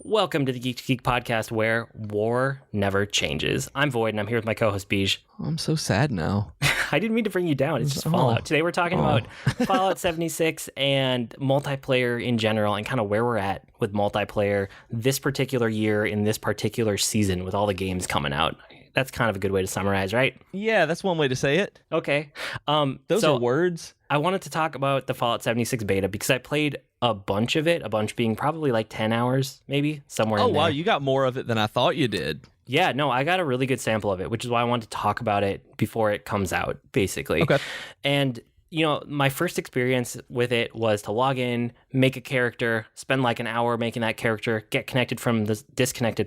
Welcome to the Geek to Geek podcast, where war never changes. I'm Void, and I'm here with my co-host Beej. I'm so sad now. I didn't mean to bring you down. It's just Fallout. Today we're talking about Fallout 76 and multiplayer in general, and kind of where we're at with multiplayer this particular year in this particular season with all the games coming out. That's kind of a good way to summarize, right? Yeah, that's one way to say it. Okay. Those are words. I wanted to talk about the Fallout 76 beta because I played a bunch of it, a bunch being probably like 10 hours, maybe, somewhere in there. Oh, wow, you got more of it than I thought you did. Yeah, no, I got a really good sample of it, which is why I wanted to talk about it before it comes out, basically. Okay. And, you know, my first experience with it was to log in, make a character, spend like an hour making that character, get disconnected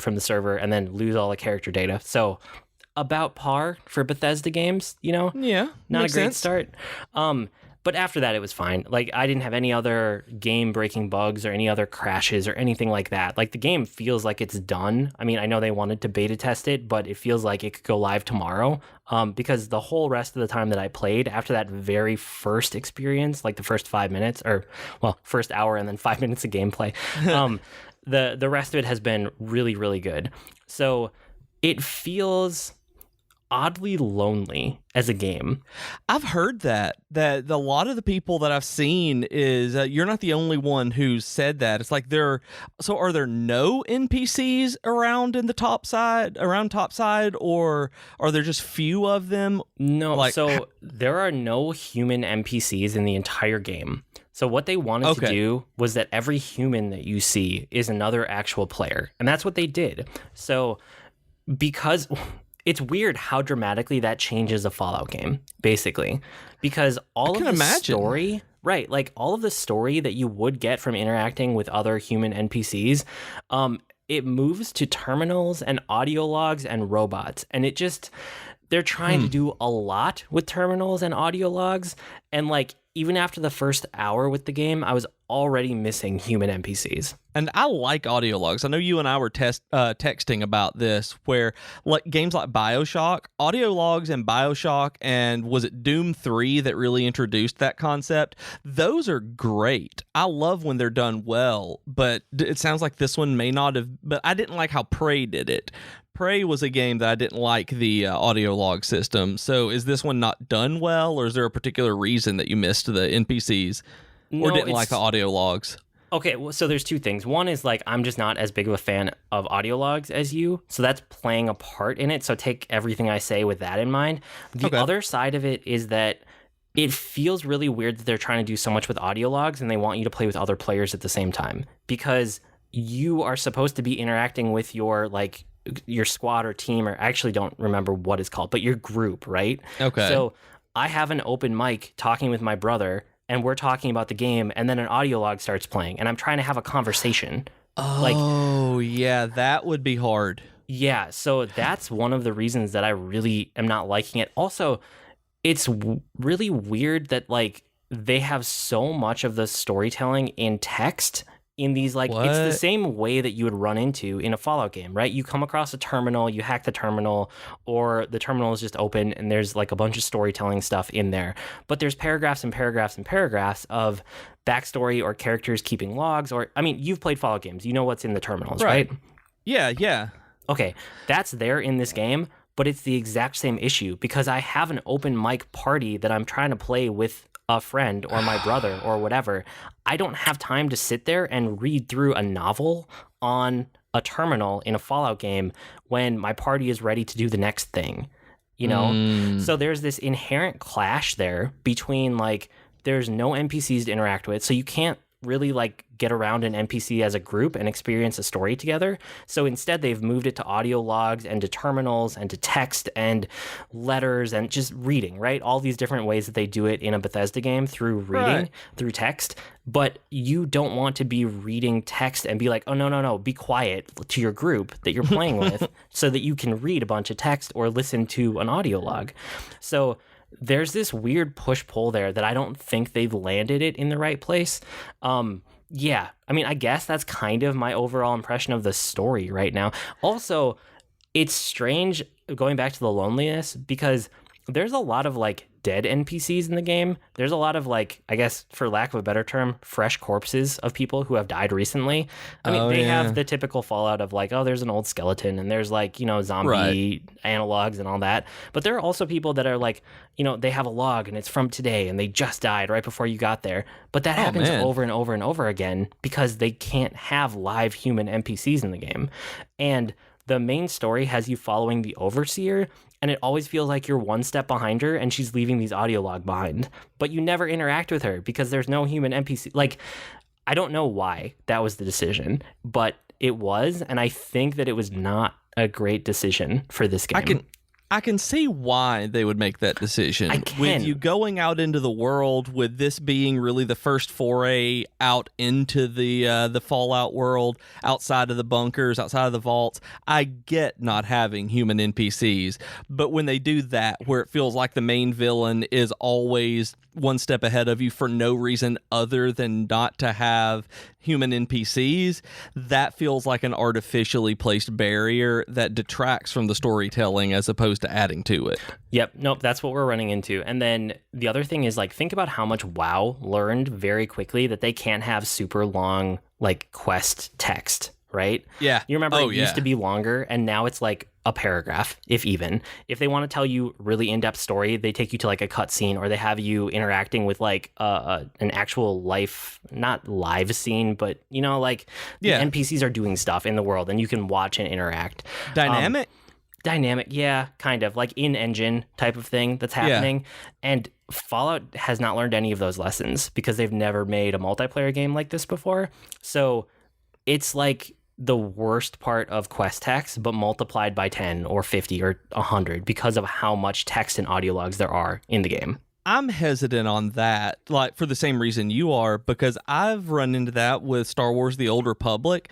from the server, and then lose all the character data. So about par for Bethesda games, you know? Yeah, not a great sense. start. But after that, it was fine. Like, I didn't have any other game-breaking bugs or any other crashes or anything like that. Like, the game feels like it's done. I mean, I know they wanted to beta test it, but it feels like it could go live tomorrow. Because the whole rest of the time that I played, after that very first experience, like the first 5 minutes, or, well, first hour and then 5 minutes of gameplay, the rest of it has been really, really good. So it feels oddly lonely as a game. I've heard that a lot of the people that I've seen is you're not the only one who's said that. It's like are there no NPCs around topside, or are there just few of them? No, so there are no human NPCs in the entire game. So what they wanted to do was that every human that you see is another actual player, and that's what they did. So because it's weird how dramatically that changes a Fallout game, basically, because all of the story, right? Like all of the story that you would get from interacting with other human NPCs, it moves to terminals and audio logs and robots, and they're trying to do a lot with terminals and audio logs, and like even after the first hour with the game, I was already missing human NPCs. And I like audio logs. I know you and I were texting about this, where like games like BioShock, audio logs and BioShock, and was it Doom 3 that really introduced that concept? Those are great. I love when they're done well, but it sounds like this one may not have, but I didn't like how Prey did it. Prey was a game that I didn't like the audio log system. So is this one not done well, or is there a particular reason that you missed the NPCs or didn't like the audio logs? Okay, well, so there's two things. One is like I'm just not as big of a fan of audio logs as you, so that's playing a part in it. So take everything I say with that in mind. The other side of it is that it feels really weird that they're trying to do so much with audio logs and they want you to play with other players at the same time, because you are supposed to be interacting with your squad or team, or I actually don't remember what it's called, but your group, right? Okay. So I have an open mic talking with my brother, and we're talking about the game, and then an audio log starts playing, and I'm trying to have a conversation. Yeah, that would be hard. Yeah, so that's one of the reasons that I really am not liking it. Also, it's really weird that like they have so much of the storytelling in text in these, like, it's the same way that you would run into in a Fallout game, right? You come across a terminal, you hack the terminal, or the terminal is just open and there's like a bunch of storytelling stuff in there. But there's paragraphs and paragraphs and paragraphs of backstory or characters keeping logs, or, I mean, you've played Fallout games. You know what's in the terminals, right? Yeah. Okay, that's there in this game, but it's the exact same issue because I have an open mic party that I'm trying to play with a friend or my brother or whatever. I don't have time to sit there and read through a novel on a terminal in a Fallout game when my party is ready to do the next thing, you know? So there's this inherent clash there between, like, there's no NPCs to interact with, so you can't really like get around an NPC as a group and experience a story together. So instead they've moved it to audio logs and to terminals and to text and letters and just reading, right? All these different ways that they do it in a Bethesda game through reading, through text. But you don't want to be reading text and be like, oh, no, be quiet to your group that you're playing with so that you can read a bunch of text or listen to an audio log. So there's this weird push-pull there that I don't think they've landed it in the right place. Yeah, I mean, I guess that's kind of my overall impression of the story right now. Also, it's strange going back to the loneliness because there's a lot of like dead NPCs in the game. There's a lot of like, I guess for lack of a better term, fresh corpses of people who have died recently. I mean, they have the typical Fallout of like, oh, there's an old skeleton and there's like, you know, zombie analogs and all that. But there are also people that are like, you know, they have a log and it's from today and they just died right before you got there. But that happens over and over and over again because they can't have live human NPCs in the game. And the main story has you following the Overseer, and it always feels like you're one step behind her and she's leaving these audio log behind. But you never interact with her because there's no human NPC. Like, I don't know why that was the decision, but it was, and I think that it was not a great decision for this game. I can see why they would make that decision. With you going out into the world, with this being really the first foray out into the Fallout world, outside of the bunkers, outside of the vaults, I get not having human NPCs. But when they do that, where it feels like the main villain is always one step ahead of you for no reason other than not to have human NPCs, that feels like an artificially placed barrier that detracts from the storytelling as opposed to adding to it. Yep. Nope. That's what we're running into. And then the other thing is like, think about how much WoW learned very quickly that they can't have super long like quest text, right? Yeah. You remember it used to be longer and now it's like a paragraph, if even. If they want to tell you really in-depth story, they take you to like a cutscene or they have you interacting with like an actual life, not live scene, but you know, like the NPCs are doing stuff in the world and you can watch and interact. Dynamic, yeah, kind of like in-engine type of thing that's happening. And Fallout has not learned any of those lessons because they've never made a multiplayer game like this before. So it's like the worst part of quest text, but multiplied by 10 or 50 or 100 because of how much text and audio logs there are in the game. I'm hesitant on that, like for the same reason you are, because I've run into that with Star Wars: The Old Republic,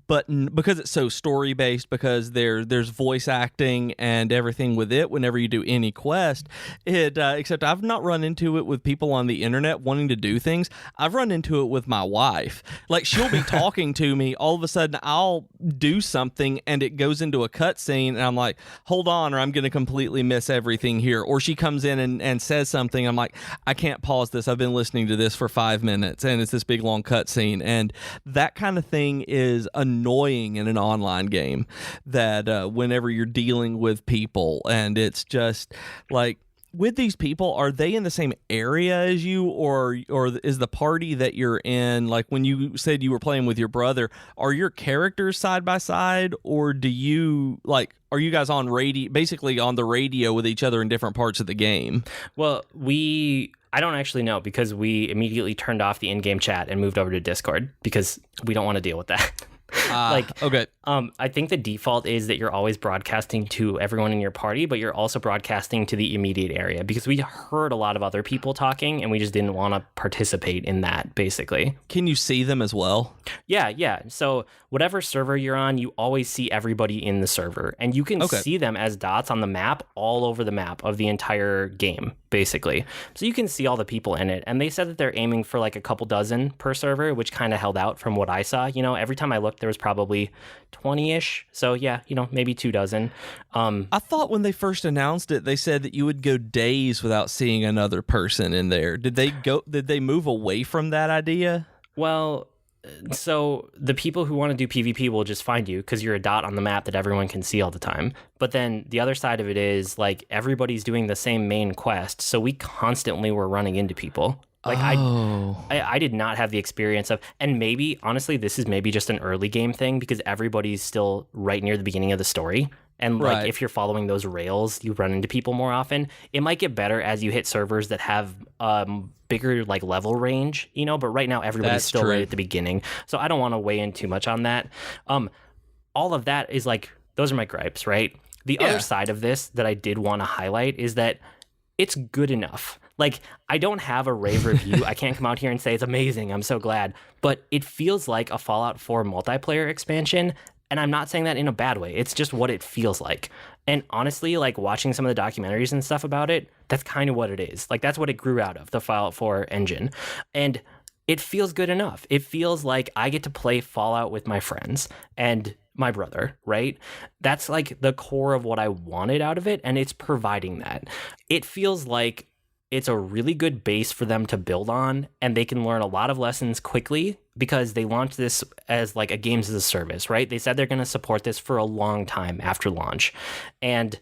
but because it's so story based, because there's voice acting and everything with it. Whenever you do any quest, except I've not run into it with people on the internet wanting to do things. I've run into it with my wife. Like she'll be talking to me, all of a sudden I'll do something and it goes into a cutscene, and I'm like, hold on, or I'm going to completely miss everything here. Or she comes in and says something. I'm like, I can't pause this. I've been listening to this for 5 minutes and it's this big long cutscene. And that kind of thing is annoying in an online game, that whenever you're dealing with people, and it's just like, with these people, are they in the same area as you, or is the party that you're in, like when you said you were playing with your brother, are your characters side by side, or do you like, are you guys on basically on the radio with each other in different parts of the game? Well, I don't actually know because we immediately turned off the in-game chat and moved over to Discord because we don't want to deal with that. Okay. I think the default is that you're always broadcasting to everyone in your party, but you're also broadcasting to the immediate area because we heard a lot of other people talking and we just didn't want to participate in that, basically. Can you see them as well? Yeah. So whatever server you're on, you always see everybody in the server, and you can see them as dots on the map all over the map of the entire game, basically. So you can see all the people in it, and they said that they're aiming for like a couple dozen per server, which kind of held out from what I saw. You know, every time I looked, there was probably 20-ish. So yeah, you know, maybe 2 dozen. I thought when they first announced it, they said that you would go days without seeing another person in there. Did they move away from that idea? Well, so the people who want to do PvP will just find you because you're a dot on the map that everyone can see all the time. But then the other side of it is like everybody's doing the same main quest. So we constantly were running into people. Like I did not have the experience of, and maybe honestly, this is maybe just an early game thing because everybody's still right near the beginning of the story. And like if you're following those rails, you run into people more often. It might get better as you hit servers that have bigger like level range, you know, but right now everybody's still right at the beginning. So I don't want to weigh in too much on that. All of that is like, those are my gripes, right? The other side of this that I did want to highlight is that it's good enough. Like, I don't have a rave review. I can't come out here and say it's amazing. I'm so glad. But it feels like a Fallout 4 multiplayer expansion. And I'm not saying that in a bad way. It's just what it feels like. And honestly, like watching some of the documentaries and stuff about it, that's kind of what it is. Like, that's what it grew out of, the Fallout 4 engine. And it feels good enough. It feels like I get to play Fallout with my friends and my brother, right? That's like the core of what I wanted out of it. And it's providing that. It feels like it's a really good base for them to build on, and they can learn a lot of lessons quickly because they launched this as like a games as a service, right? They said they're going to support this for a long time after launch. And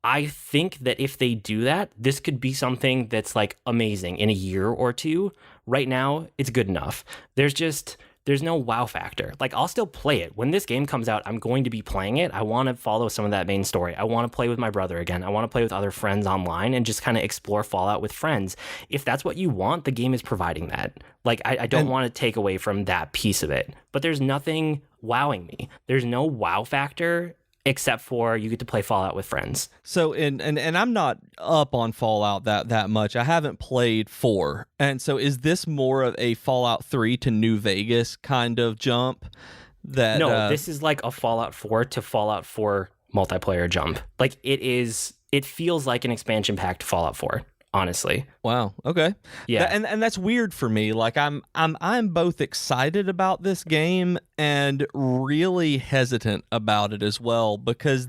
I think that if they do that, this could be something that's like amazing in a year or two. Right now, it's good enough. There's no wow factor. Like, I'll still play it. When this game comes out, I'm going to be playing it. I want to follow some of that main story. I want to play with my brother again. I want to play with other friends online and just kind of explore Fallout with friends. If that's what you want, the game is providing that. Like, I don't want to take away from that piece of it. But there's nothing wowing me. There's no wow factor except for you get to play Fallout with friends. So, and I'm not up on Fallout that much. I haven't played 4. And so is this more of a Fallout 3 to New Vegas kind of jump? No, this is like a Fallout 4 to Fallout 4 multiplayer jump. Like, it feels like an expansion pack to Fallout 4. Honestly. Wow. Okay. Yeah. And that's weird for me. Like I'm both excited about this game and really hesitant about it as well, because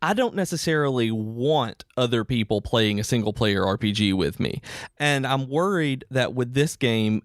I don't necessarily want other people playing a single player RPG with me. And I'm worried that with this game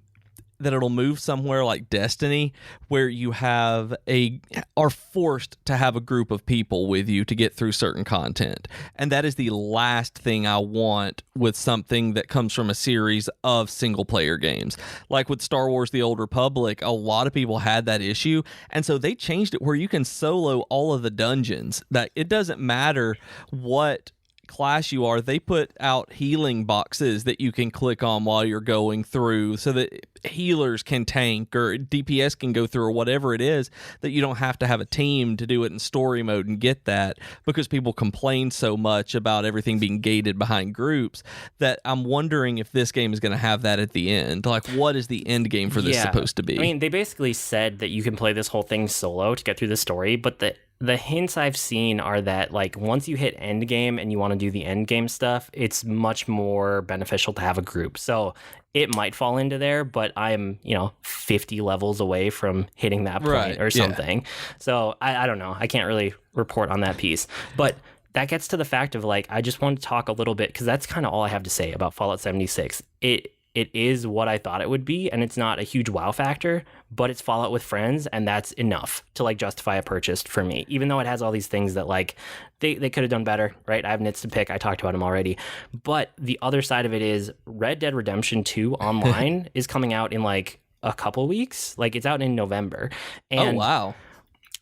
that it'll move somewhere like Destiny, where you are forced to have a group of people with you to get through certain content. And that is the last thing I want with something that comes from a series of single player games. Like with Star Wars The Old Republic, a lot of people had that issue. And so they changed it where you can solo all of the dungeons. That it doesn't matter what class you are, they put out healing boxes that you can click on while you're going through so that healers can tank or DPS can go through or whatever it is, that you don't have to have a team to do it in story mode and get that, because people complain so much about everything being gated behind groups that I'm wondering if this game is going to have that at the end. Like, what is the end game for this supposed to be? I mean, they basically said that you can play this whole thing solo to get through the story, but the hints I've seen are that, like, once you hit end game and you want to do the end game stuff, it's much more beneficial to have a group. So it might fall into there, but I'm, 50 levels away from hitting that point or something. Yeah. So I don't know. I can't really report on that piece. But that gets to the fact of, like, I just want to talk a little bit, because that's kind of all I have to say about Fallout 76. It is what I thought it would be, and it's not a huge wow factor, but it's Fallout with friends, and that's enough to, like, justify a purchase for me, even though it has all these things that, like, they could have done better, right? I have nits to pick. I talked about them already. But the other side of it is Red Dead Redemption 2 online is coming out in, like, a couple weeks. Like, it's out in November. And oh, wow.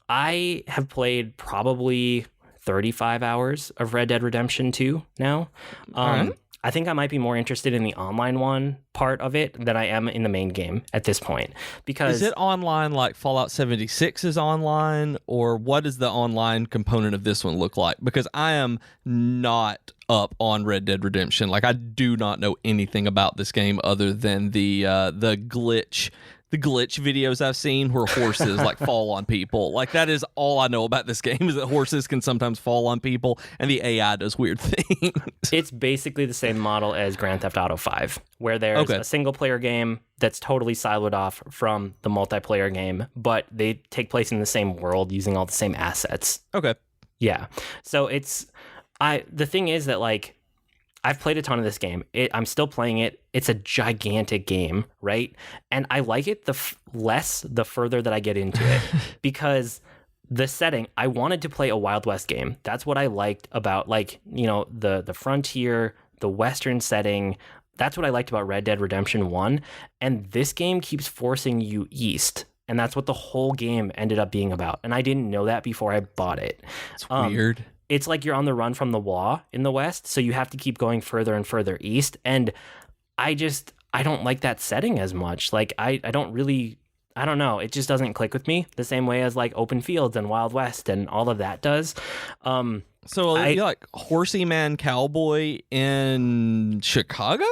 I have played probably 35 hours of Red Dead Redemption 2 now. I think I might be more interested in the online one part of it than I am in the main game at this point. Because is it online like Fallout 76 is online, or what does the online component of this one look like? Because I am not up on Red Dead Redemption. Like, I do not know anything about this game other than the glitch videos I've seen where horses like fall on people. Like, that is all I know about this game, is that horses can sometimes fall on people and the AI does weird things. It's basically the same model as Grand Theft Auto 5, where there's a single player game that's totally siloed off from the multiplayer game, but they take place in the same world using all the same assets. Okay. Yeah. So the thing is that, like, I've played a ton of this game. I'm still playing it. It's a gigantic game, right? And I like it the further that I get into it, because the setting, I wanted to play a Wild West game. That's what I liked about, like, the frontier, the Western setting. That's what I liked about Red Dead Redemption 1. And this game keeps forcing you east. And that's what the whole game ended up being about. And I didn't know that before I bought it. It's weird. It's like you're on the run from the law in the West, so you have to keep going further and further east. And I don't like that setting as much. Like, I don't know. It just doesn't click with me the same way as, like, Open Fields and Wild West and all of that does. So you're like Horsey Man Cowboy in Chicago?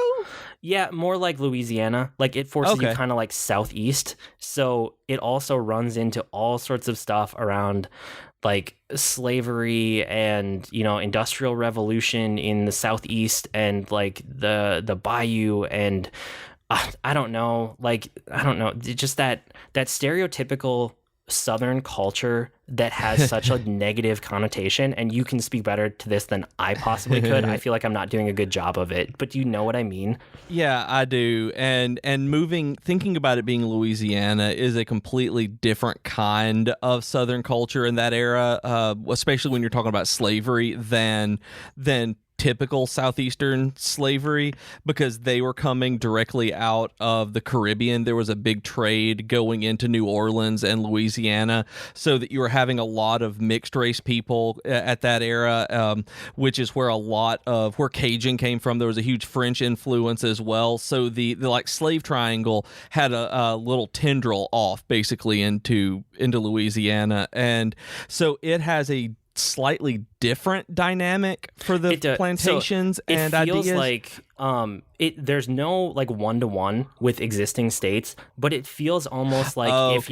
Yeah, more like Louisiana. Like, it forces you kind of like southeast. So it also runs into all sorts of stuff around, like, slavery and, industrial revolution in the southeast, and, like, the bayou, and I don't know, just that stereotypical Southern culture that has such a negative connotation, and you can speak better to this than I possibly could. I feel like I'm not doing a good job of it, but do you know what I mean? Yeah, I do. And thinking about it being Louisiana is a completely different kind of Southern culture in that era, especially when you're talking about slavery than typical southeastern slavery, because they were coming directly out of the Caribbean. There was a big trade going into New Orleans and Louisiana, so that you were having a lot of mixed race people at that era, which is where a lot of where Cajun came from. There was a huge French influence as well. So the like slave triangle had a little tendril off basically into Louisiana, and so it has a slightly different dynamic for the plantations and ideas. It feels like there's no like one-to-one with existing states, but it feels almost like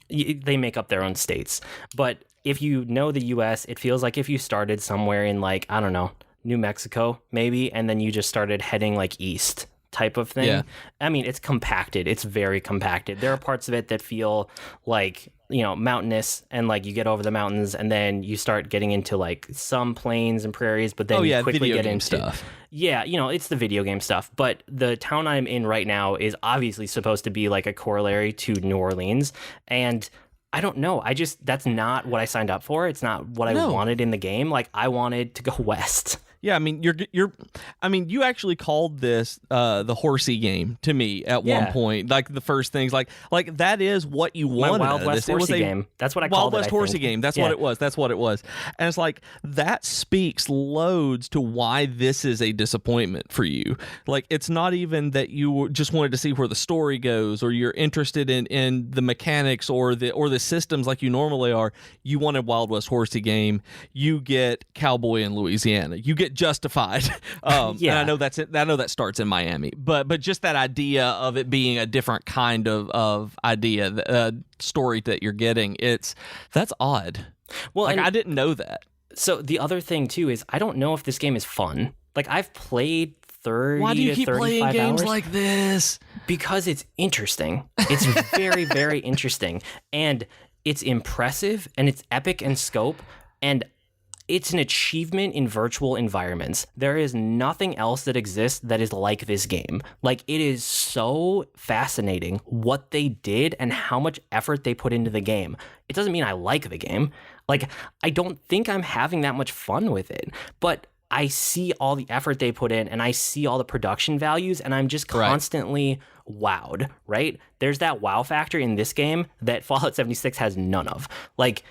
they make up their own states. But if you know the US, it feels like if you started somewhere in like, I don't know, New Mexico maybe, and then you just started heading like east type of thing. Yeah. I mean, it's compacted. It's very compacted. There are parts of it that feel like, you know, mountainous, and like you get over the mountains and then you start getting into like some plains and prairies, but then you quickly get into stuff. Yeah, you know, it's the video game stuff. But the town I'm in right now is obviously supposed to be like a corollary to New Orleans, and I don't know. That's not what I signed up for. It's not what I wanted in the game. Like, I wanted to go west. Yeah, I mean, you actually called this the horsey game to me at one point. Like the first things, like that is what you wanted. Wild West Horsey Game. That's what I called it. Wild West Horsey Game. That's what it was. That's what it was. And it's like that speaks loads to why this is a disappointment for you. Like, it's not even that you just wanted to see where the story goes, or you're interested in the mechanics or the systems like you normally are. You wanted Wild West Horsey Game. You get Cowboy in Louisiana. You get Justified. And I know that's it. I know that starts in Miami, but just that idea of it being a different kind of idea, story that you're getting, that's odd. Well, like, I didn't know that. So the other thing too is I don't know if this game is fun. Like, I've played 30 Why do you to keep 35 playing games hours. like this? Because it's interesting. It's very, very interesting, and it's impressive, and it's epic in scope, and it's an achievement in virtual environments. There is nothing else that exists that is like this game. Like, it is so fascinating what they did and how much effort they put into the game. It doesn't mean I like the game. Like, I don't think I'm having that much fun with it, but I see all the effort they put in, and I see all the production values, and I'm just constantly wowed, right? There's that wow factor in this game that Fallout 76 has none of. Like,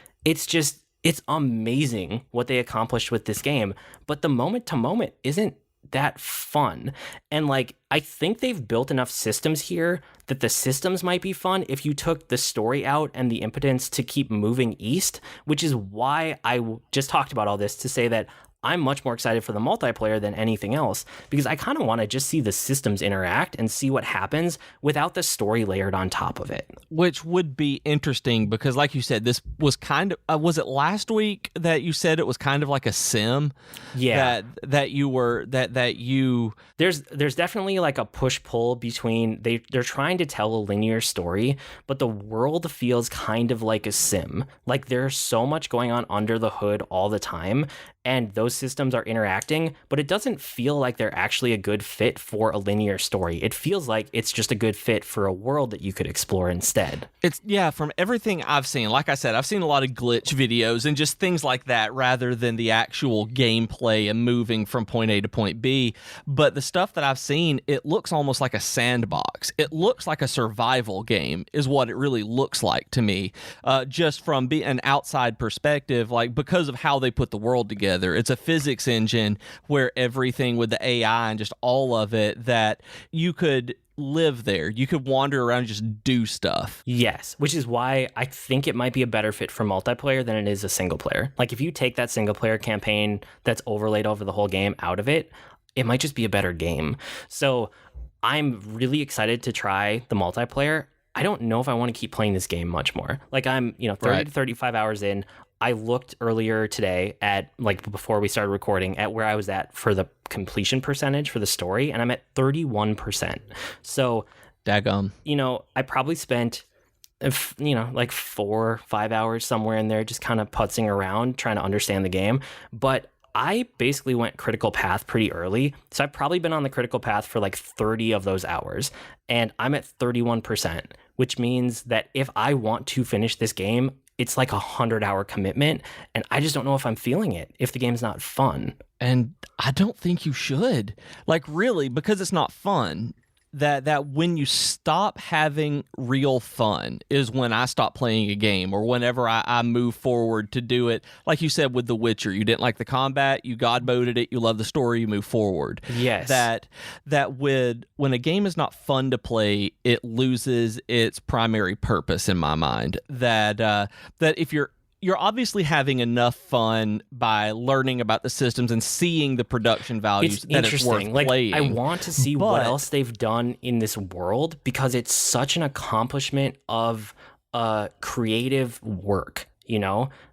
it's amazing what they accomplished with this game, but the moment to moment isn't that fun. And like, I think they've built enough systems here that the systems might be fun if you took the story out and the impotence to keep moving east, which is why I just talked about all this to say that I'm much more excited for the multiplayer than anything else, because I kind of want to just see the systems interact and see what happens without the story layered on top of it. Which would be interesting, because like you said, this was kind of, was it last week that you said it was kind of like a sim? Yeah. That you... There's definitely like a push-pull between, they're trying to tell a linear story, but the world feels kind of like a sim. Like, there's so much going on under the hood all the time, and those systems are interacting, but it doesn't feel like they're actually a good fit for a linear story. It feels like it's just a good fit for a world that you could explore instead. From everything I've seen, like I said, I've seen a lot of glitch videos and just things like that rather than the actual gameplay and moving from point A to point B. But the stuff that I've seen, it looks almost like a sandbox. It looks like a survival game is what it really looks like to me, just from an outside perspective, like because of how they put the world together. It's a physics engine where everything with the AI and just all of it, that you could live there. You could wander around and just do stuff. Yes, which is why I think it might be a better fit for multiplayer than it is a single player. Like, if you take that single player campaign that's overlaid over the whole game out of it, it might just be a better game. So I'm really excited to try the multiplayer. I don't know if I want to keep playing this game much more. Like, I'm 30 to 35 hours in. I looked earlier today at, like, before we started recording, at where I was at for the completion percentage for the story, and I'm at 31%. So, daggum. I probably spent if, like 4-5 hours somewhere in there, just kind of putzing around, trying to understand the game. But I basically went critical path pretty early. So I've probably been on the critical path for like 30 of those hours. And I'm at 31%, which means that if I want to finish this game, it's like 100-hour commitment. And I just don't know if I'm feeling it, if the game's not fun. And I don't think you should. Like, really, because it's not fun. That when you stop having real fun is when I stop playing a game, or whenever I move forward to do it. Like you said with The Witcher, you didn't like the combat, you god moded it, you love the story, you move forward. Yes. That when a game is not fun to play, it loses its primary purpose in my mind. That if you're obviously having enough fun by learning about the systems and seeing the production values that it's worth playing. I want to see what else they've done in this world, because it's such an accomplishment of creative work,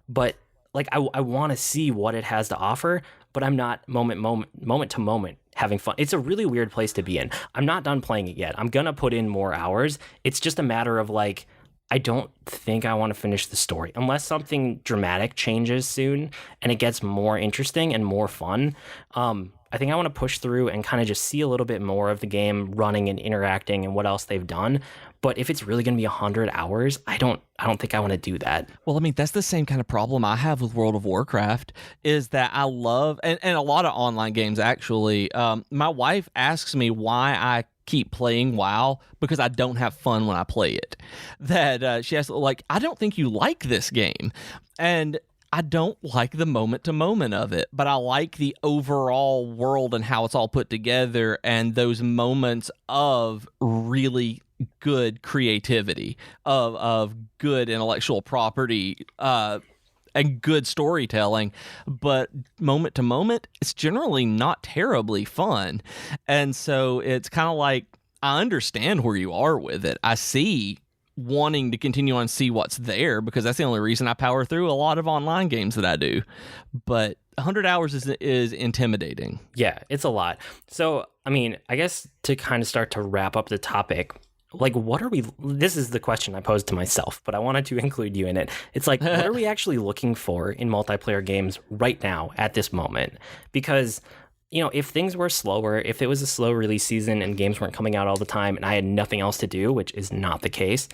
But like I want to see what it has to offer, but I'm not moment to moment having fun. It's a really weird place to be in. I'm not done playing it yet. I'm gonna put in more hours. It's just a matter of like, I don't think I want to finish the story unless something dramatic changes soon and it gets more interesting and more fun. I think I want to push through and kind of just see a little bit more of the game running and interacting and what else they've done. But if it's really going to be 100 hours, I don't think I want to do that. Well, I mean, that's the same kind of problem I have with World of Warcraft, is that I love, and a lot of online games actually, my wife asks me why I keep playing WoW, because I don't have fun when I play it. That she has, like, I don't think you like this game. And I don't like the moment to moment of it, but I like the overall world and how it's all put together, and those moments of really good creativity, of good intellectual property, and good storytelling. But moment to moment, it's generally not terribly fun. And so it's kind of like, I understand where you are with it. I see wanting to continue on and see what's there, because that's the only reason I power through a lot of online games that I do. But 100 hours is intimidating. Yeah, it's a lot. So, I mean, I guess to kind of start to wrap up the topic, like, this is the question I posed to myself, but I wanted to include you in it. It's like, what are we actually looking for in multiplayer games right now at this moment? Because, if things were slower, if it was a slow release season and games weren't coming out all the time and I had nothing else to do, which is not the case,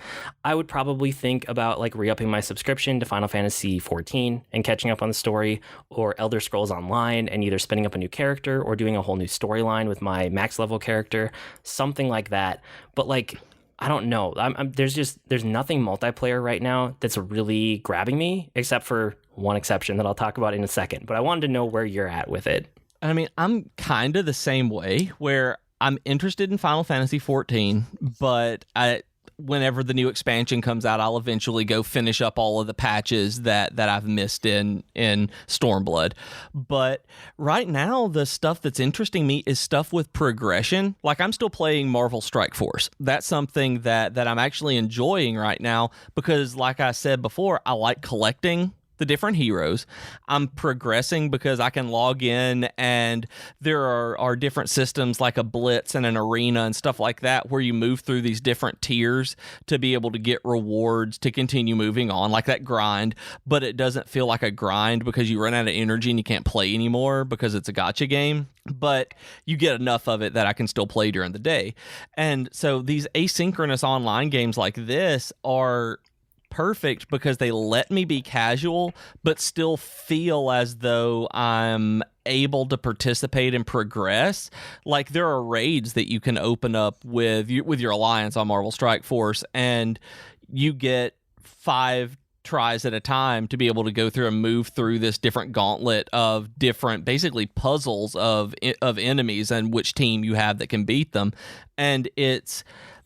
I would probably think about like re-upping my subscription to Final Fantasy 14 and catching up on the story, or Elder Scrolls Online and either spinning up a new character or doing a whole new storyline with my max level character, something like that. But like, I don't know. There's nothing multiplayer right now that's really grabbing me, except for one exception that I'll talk about in a second. But I wanted to know where you're at with it. I mean, I'm kind of the same way, where I'm interested in Final Fantasy 14, but whenever the new expansion comes out, I'll eventually go finish up all of the patches that I've missed in Stormblood. But right now, the stuff that's interesting me is stuff with progression. Like, I'm still playing Marvel Strike Force. That's something that I'm actually enjoying right now, because like I said before, I like collecting the different heroes. I'm progressing because I can log in, and there are different systems like a blitz and an arena and stuff like that, where you move through these different tiers to be able to get rewards to continue moving on, like that grind. But it doesn't feel like a grind because you run out of energy and you can't play anymore because it's a gacha game. But you get enough of it that I can still play during the day. And so these asynchronous online games like this are perfect because they let me be casual but still feel as though I'm able to participate and progress. Like, there are raids that you can open up with your alliance on Marvel Strike Force, and you get 5 tries at a time to be able to go through and move through this different gauntlet of different, basically, puzzles of enemies and which team you have that can beat them. And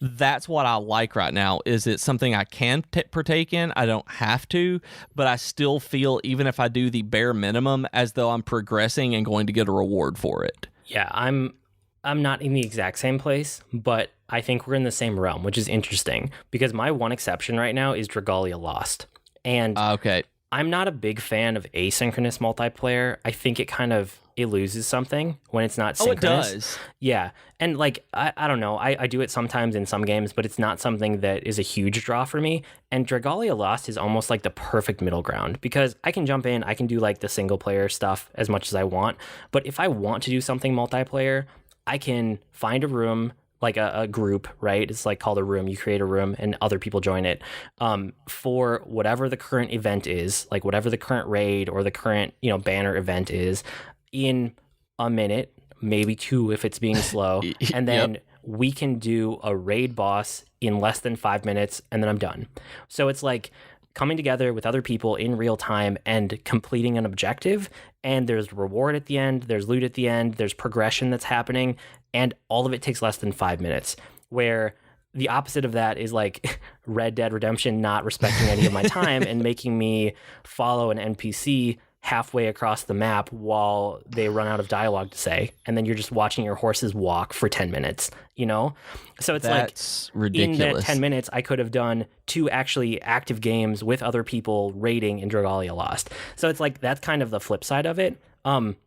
that's what I like right now. Is it something I can partake in? I don't have to, but I still feel, even if I do the bare minimum, as though I'm progressing and going to get a reward for it. Yeah, I'm not in the exact same place, but I think we're in the same realm, which is interesting, because my one exception right now is Dragalia Lost. And okay, I'm not a big fan of asynchronous multiplayer. I think it loses something when it's not synchronous. Oh, it does. Yeah. And like, I don't know. I do it sometimes in some games, but it's not something that is a huge draw for me. And Dragalia Lost is almost like the perfect middle ground because I can jump in, I can do like the single player stuff as much as I want. But if I want to do something multiplayer, I can find a room, like a group, right? It's like called a room. You create a room and other people join it for whatever the current event is, like whatever the current raid or the current, banner event is in a minute, maybe two if it's being slow. And then we can do a raid boss in less than 5 minutes and then I'm done. So it's like coming together with other people in real time and completing an objective. And there's reward at the end, there's loot at the end, there's progression that's happening, and all of it takes less than 5 minutes. Where the opposite of that is like Red Dead Redemption not respecting any of my time and making me follow an NPC halfway across the map while they run out of dialogue to say, and then you're just watching your horses walk for 10 minutes, So it's That's like ridiculous. In that 10 minutes, I could have done 2 actually active games with other people raiding in Dragalia Lost. So it's like that's kind of the flip side of it.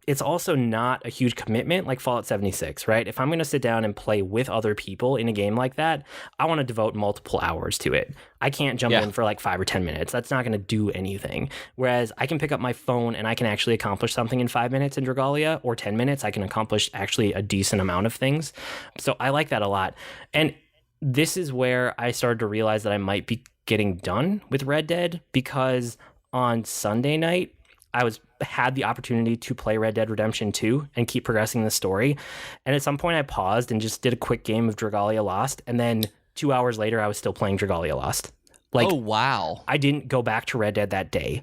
It's also not a huge commitment like Fallout 76, right? If I'm going to sit down and play with other people in a game like that, I want to devote multiple hours to it. I can't jump in for like 5 or 10 minutes. That's not going to do anything. Whereas I can pick up my phone and I can actually accomplish something in 5 minutes in Dragalia, or 10 minutes. I can accomplish actually a decent amount of things. So I like that a lot. And this is where I started to realize that I might be getting done with Red Dead, because on Sunday night, I had the opportunity to play Red Dead Redemption 2 and keep progressing the story. And at some point I paused and just did a quick game of Dragalia Lost. And then 2 hours later, I was still playing Dragalia Lost. Oh, wow. I didn't go back to Red Dead that day.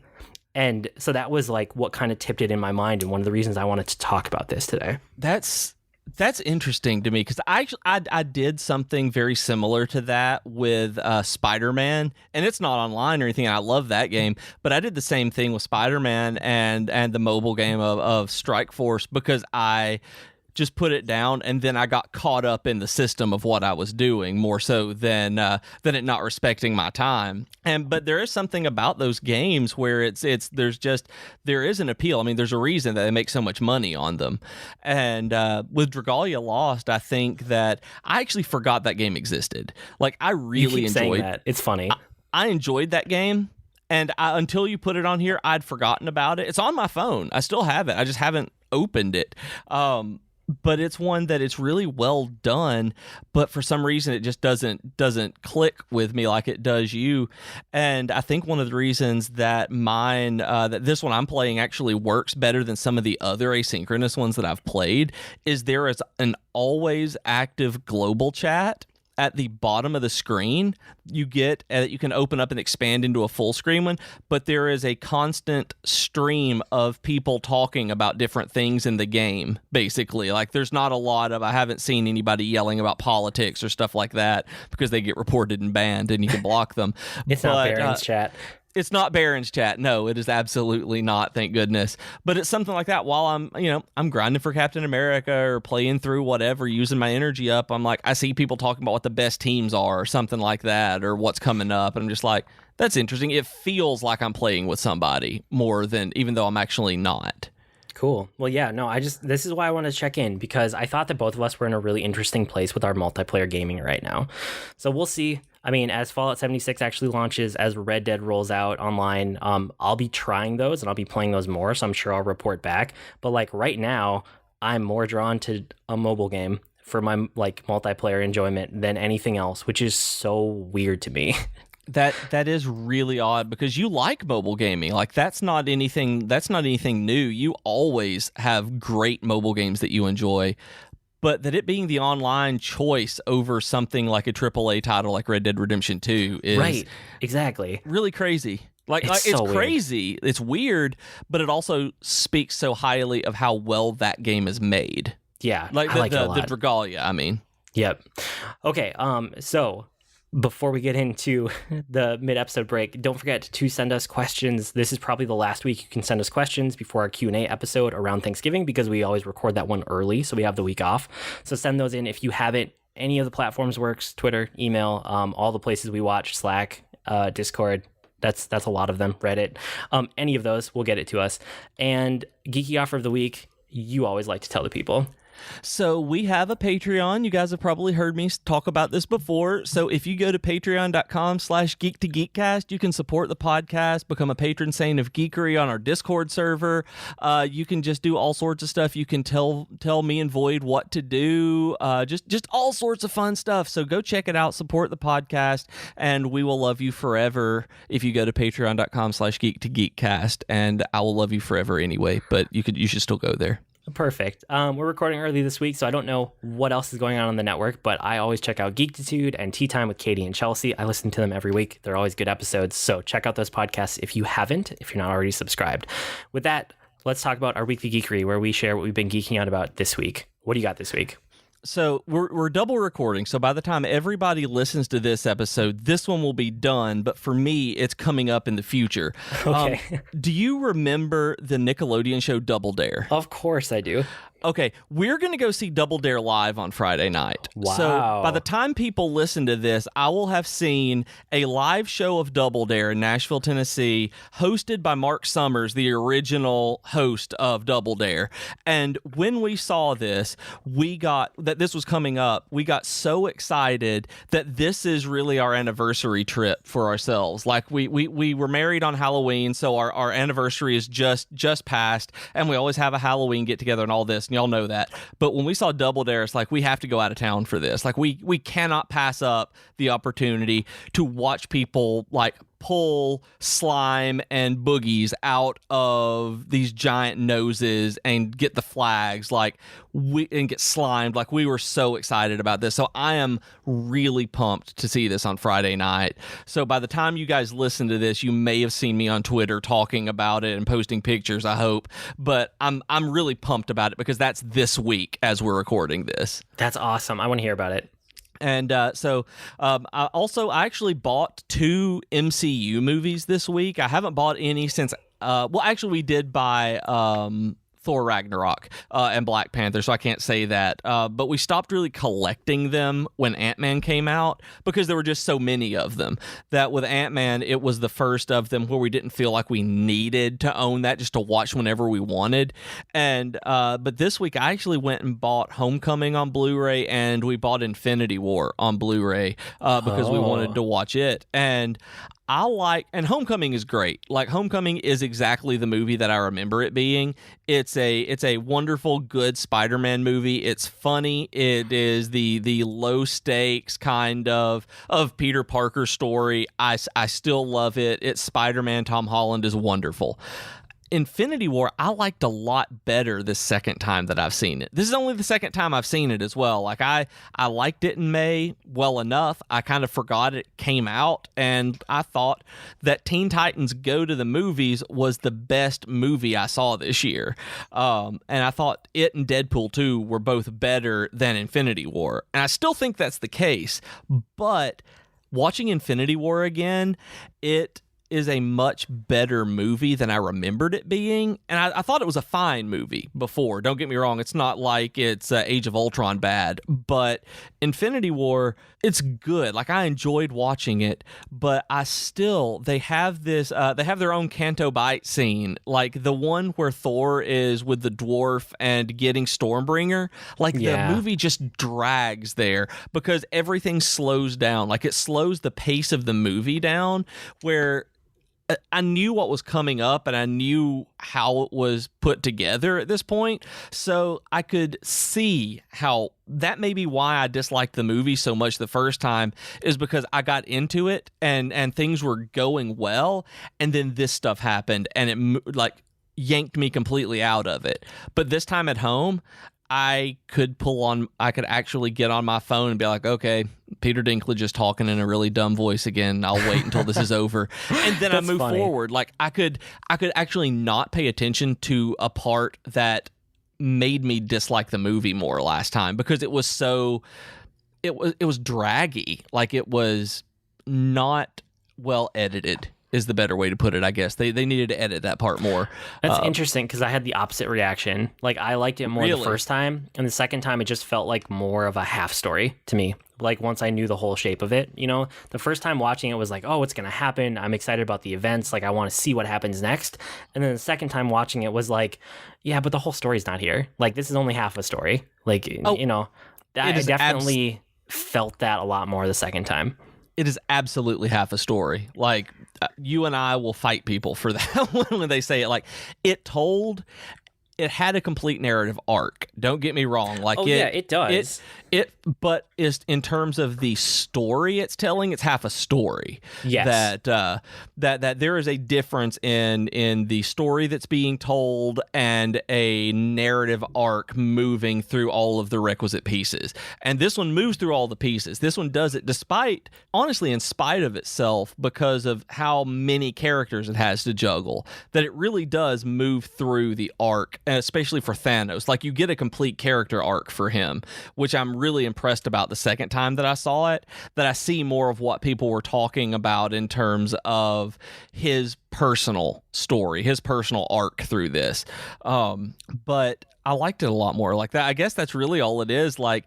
And so that was like what kind of tipped it in my mind. And one of the reasons I wanted to talk about this today. That's interesting to me, because I did something very similar to that with Spider-Man, and it's not online or anything, and I love that game, but I did the same thing with Spider-Man and the mobile game of Strike Force, because I just put it down and then I got caught up in the system of what I was doing more so than it not respecting my time. But there is something about those games where there is an appeal. I mean, there's a reason that they make so much money on them. And with Dragalia Lost, I think that I actually forgot that game existed. Like, I really enjoyed that. It's funny. I enjoyed that game. And until you put it on here, I'd forgotten about it. It's on my phone. I still have it. I just haven't opened it. But it's one that it's really well done, but for some reason it just doesn't click with me like it does you. And I think one of the reasons that that this one I'm playing actually works better than some of the other asynchronous ones that I've played is there is an always active global chat at the bottom of the screen. You can open up and expand into a full screen one, but there is a constant stream of people talking about different things in the game, basically. Like, there's not a lot of, I haven't seen anybody yelling about politics or stuff like that, because they get reported and banned and you can block them. Not Baron's chat. It's not Baron's chat. No, it is absolutely not, thank goodness. But it's something like that while I'm grinding for Captain America or playing through whatever, using my energy up. I'm like, I see people talking about what the best teams are or something like that, or what's coming up. And I'm just like, that's interesting. It feels like I'm playing with somebody more than, even though I'm actually not. Cool. Well, yeah, no, this is why I want to check in, because I thought that both of us were in a really interesting place with our multiplayer gaming right now. So we'll see. I mean, as Fallout 76 actually launches, as Red Dead rolls out online, I'll be trying those and I'll be playing those more. So I'm sure I'll report back. But like right now, I'm more drawn to a mobile game for my like multiplayer enjoyment than anything else, which is so weird to me. That is really odd, because you like mobile gaming. Like, that's not anything new. You always have great mobile games that you enjoy. But that it being the online choice over something like a AAA title like Red Dead Redemption 2 is right, exactly, really crazy. It's so crazy. Weird. It's weird, but it also speaks so highly of how well that game is made. Yeah, like I like it a lot. The Dragalia, I mean. Yep. Okay. So before we get into the mid-episode break, don't forget to send us questions. This is probably the last week you can send us questions before our Q&A episode around Thanksgiving, because we always record that one early, so we have the week off. So send those in if you haven't. Any of the platforms works: Twitter, email, all the places we watch, Slack, Discord. That's a lot of them. Reddit, any of those will get it to us. And Geeky Offer of the Week, you always like to tell the people. So we have a Patreon. You guys have probably heard me talk about this before. So if you go to patreon.com/geek2geekcast, you can support the podcast, become a patron saint of geekery on our Discord server. You can just do all sorts of stuff. You can tell me and Void what to do. Just all sorts of fun stuff. So go check it out, support the podcast, and we will love you forever if you go to patreon.com/geek2geekcast, and I will love you forever anyway, but you should still go there. Perfect. We're recording early this week, so I don't know what else is going on the network, but I always check out Geektitude and Tea Time with Katie and Chelsea. I listen to them every week. They're always good episodes, so check out those podcasts if you haven't, if you're not already subscribed. With that, let's talk about our weekly geekery, where we share what we've been geeking out about this week. What do you got this week? So we're double recording. So by the time everybody listens to this episode, this one will be done. But for me, it's coming up in the future. Okay. Do you remember the Nickelodeon show Double Dare? Of course I do. Okay, we're going to go see Double Dare live on Friday night. Wow. So by the time people listen to this, I will have seen a live show of Double Dare in Nashville, Tennessee, hosted by Mark Summers, the original host of Double Dare. And when we saw this, that this was coming up, we got so excited that this is really our anniversary trip for ourselves. Like we were married on Halloween, so our anniversary is just passed, and we always have a Halloween get together and all this. And y'all know that. But when we saw Double Dare, it's like we have to go out of town for this. Like we cannot pass up the opportunity to watch people like pull slime and boogies out of these giant noses and get the flags and get slimed. Like we were so excited about this. So I am really pumped to see this on Friday night. So by the time you guys listen to this, you may have seen me on Twitter talking about it and posting pictures, I hope. But I'm really pumped about it because that's this week as we're recording this. That's awesome. I want to hear about it. And I actually bought 2 MCU movies this week. I haven't bought any since, we did buy Thor Ragnarok and Black Panther, so I can't say that. But we stopped really collecting them when Ant-Man came out because there were just so many of them that with Ant-Man, it was the first of them where we didn't feel like we needed to own that just to watch whenever we wanted. And but this week, I actually went and bought Homecoming on Blu-ray, and we bought Infinity War on Blu-ray because we wanted to watch it. And Homecoming is great. Like Homecoming is exactly the movie that I remember it being. It's a wonderful, good Spider-Man movie. It's funny. It is the low stakes kind of Peter Parker story. I still love it. It's Spider-Man. Tom Holland is wonderful. Infinity War, I liked a lot better the second time that I've seen it. This is only the second time I've seen it as well. Like I liked it in May well enough. I kind of forgot it came out, and I thought that Teen Titans Go to the Movies was the best movie I saw this year. And I thought it and Deadpool 2 were both better than Infinity War. And I still think that's the case, but watching Infinity War again, it is a much better movie than I remembered it being. And I thought it was a fine movie before. Don't get me wrong. It's not like it's Age of Ultron bad, but Infinity War, it's good. Like I enjoyed watching it, but they have their own Canto Bight scene. Like the one where Thor is with the dwarf and getting Stormbringer. Like the movie just drags there because everything slows down. Like it slows the pace of the movie down where I knew what was coming up and I knew how it was put together at this point. So I could see how that may be why I disliked the movie so much the first time, is because I got into it and things were going well. And then this stuff happened and it yanked me completely out of it. But this time at home, I could actually get on my phone and be like, okay, Peter Dinklage is talking in a really dumb voice again. I'll wait until this is over. And then I move forward. Like I could actually not pay attention to a part that made me dislike the movie more last time because it was draggy. Like it was not well edited is the better way to put it, I guess. They needed to edit that part more. That's interesting because I had the opposite reaction. Like, I liked it more the first time, and the second time it just felt like more of a half story to me. Like, once I knew the whole shape of it, you know, the first time watching it was like, oh, what's going to happen? I'm excited about the events. Like, I want to see what happens next. And then the second time watching it was like, yeah, but the whole story's not here. Like, this is only half a story. Like, you know, I definitely felt that a lot more the second time. It is absolutely half a story. Like, you and I will fight people for that when they say it. Like, it had a complete narrative arc. Don't get me wrong. Like, it does. But is in terms of the story it's telling, it's half a story. Yes. That there is a difference in the story that's being told and a narrative arc moving through all of the requisite pieces. And this one moves through all the pieces. This one does it honestly, in spite of itself, because of how many characters it has to juggle, that it really does move through the arc, especially for Thanos. Like, you get a complete character arc for him, which I'm really impressed about the second time that I saw it, that I see more of what people were talking about in terms of his personal story, his personal arc through this. But I liked it a lot more like that. I guess that's really all it is. Like,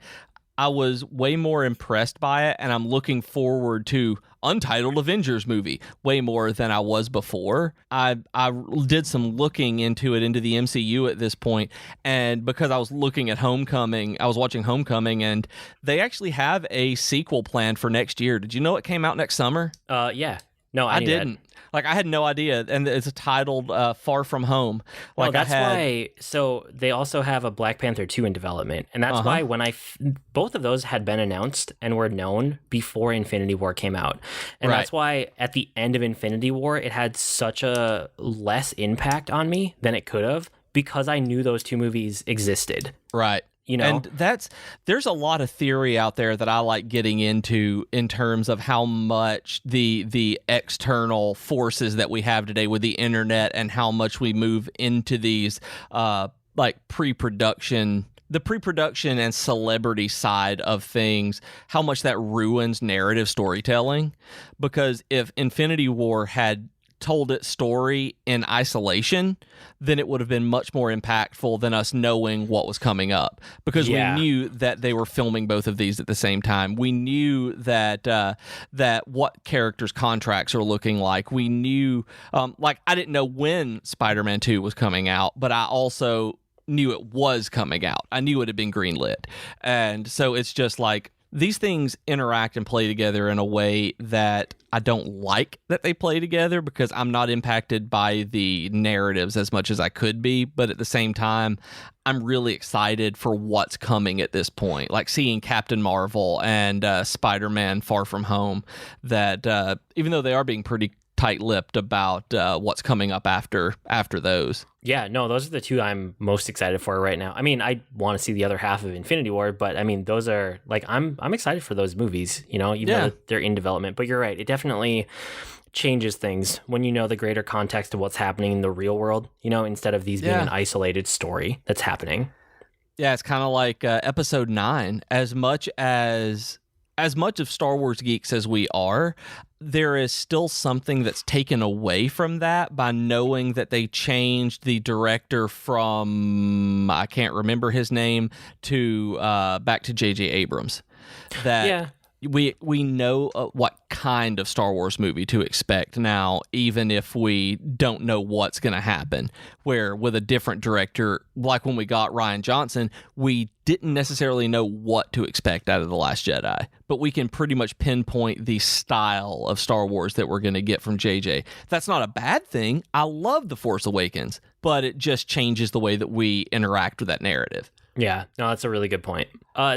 I was way more impressed by it, and I'm looking forward to Untitled Avengers movie way more than I was before. I did some looking into the MCU at this point, and because I was looking at Homecoming, I was watching Homecoming, and they actually have a sequel planned for next year. Did you know it came out next summer? Yeah. No, I didn't. Like, I had no idea, and it's titled Far From Home. Like, that's why. So they also have a Black Panther 2 in development, and that's why when both of those had been announced and were known before Infinity War came out, and that's why at the end of Infinity War it had such a less impact on me than it could have, because I knew those two movies existed. Right. You know? And there's a lot of theory out there that I like getting into in terms of how much the external forces that we have today with the internet and how much we move into these like pre-production and celebrity side of things, how much that ruins narrative storytelling. Because if Infinity War had told its story in isolation, then it would have been much more impactful than us knowing what was coming up, because we knew that they were filming both of these at the same time. We knew that what characters' contracts are looking like. We knew, like, I didn't know when Spider-Man 2 was coming out, but I also knew it was coming out. I knew it had been greenlit. And so it's just like, these things interact and play together in a way that I don't like that they play together, because I'm not impacted by the narratives as much as I could be. But at the same time, I'm really excited for what's coming at this point. Like seeing Captain Marvel and Spider-Man Far From Home, that even though they are being pretty tight-lipped about what's coming up after those. Yeah, no, those are the two I'm most excited for right now. I mean, I want to see the other half of Infinity War, but I mean, those are like, I'm excited for those movies, you know, even though they're in development. But you're right, it definitely changes things when you know the greater context of what's happening in the real world, you know, instead of these being an isolated story that's happening. Yeah, it's kind of like Episode 9. As much of Star Wars geeks as we are, there is still something that's taken away from that by knowing that they changed the director from, I can't remember his name, to back to J.J. Abrams. That we know what kind of Star Wars movie to expect now, even if we don't know what's going to happen. Where with a different director, like when we got Rian Johnson, we didn't necessarily know what to expect out of The Last Jedi, but we can pretty much pinpoint the style of Star Wars that we're going to get from JJ. That's not a bad thing. I love The Force Awakens, but it just changes the way that we interact with that narrative. Yeah, no, that's a really good point.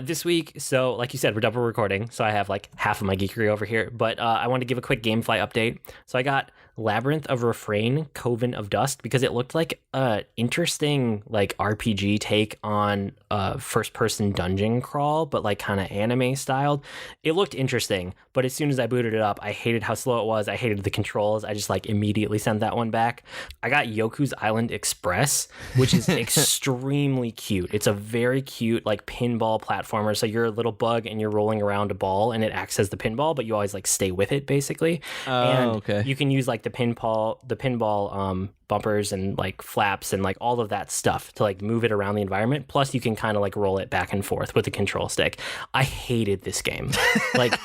This week, so like you said, we're double recording, so I have like half of my geekery over here, but I wanted to give a quick Gamefly update. So I got Labyrinth of Refrain, Coven of Dust, because it looked like a interesting like RPG take on first-person dungeon crawl, but like kind of anime styled. It looked interesting, but as soon as I booted it up, I hated how slow it was. I hated the controls. I just like immediately sent that one back. I got Yoku's Island Express, which is extremely cute. It's a very cute like pinball platformer. So you're a little bug and you're rolling around a ball, and it acts as the pinball, but you always like stay with it basically. And you can use like like the pinball bumpers and like flaps and like all of that stuff to like move it around the environment. Plus, you can kind of like roll it back and forth with the control stick. I hated this game. Like,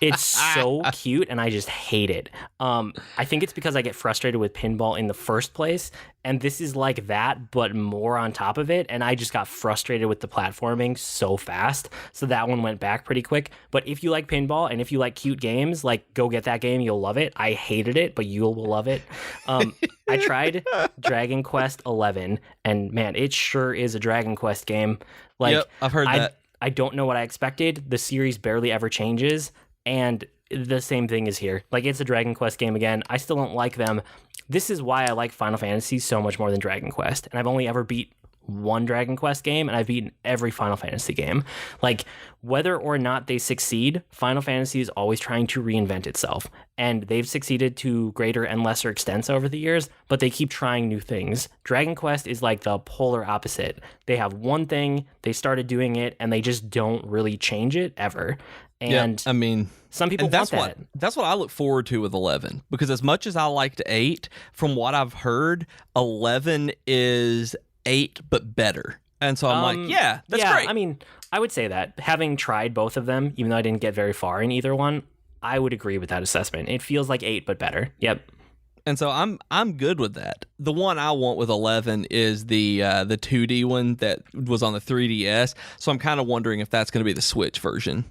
it's so cute, and I just hate it. I think it's because I get frustrated with pinball in the first place, and this is like that, but more on top of it, and I just got frustrated with the platforming so fast, so that one went back pretty quick. But if you like pinball, and if you like cute games, like, go get that game, you'll love it. I hated it, but you will love it. I tried Dragon Quest 11, and man, it sure is a Dragon Quest game. Like, yep, I've heard that. I don't know what I expected. The series barely ever changes. And the same thing is here. Like, it's a Dragon Quest game again. I still don't like them. This is why I like Final Fantasy so much more than Dragon Quest. And I've only ever beat one Dragon Quest game, and I've beaten every Final Fantasy game. Like, whether or not they succeed, Final Fantasy is always trying to reinvent itself. And they've succeeded to greater and lesser extents over the years, but they keep trying new things. Dragon Quest is like the polar opposite. They have one thing, they started doing it, and they just don't really change it ever. And I mean, some people want that. That's what I look forward to with 11, because as much as I liked 8, from what I've heard, 11 is 8 but better. And so I'm like, yeah, that's great. I mean, I would say that. Having tried both of them, even though I didn't get very far in either one, I would agree with that assessment. It feels like 8 but better. Yep. And so I'm good with that. The one I want with 11 is the 2D one that was on the 3DS. So I'm kind of wondering if that's going to be the Switch version.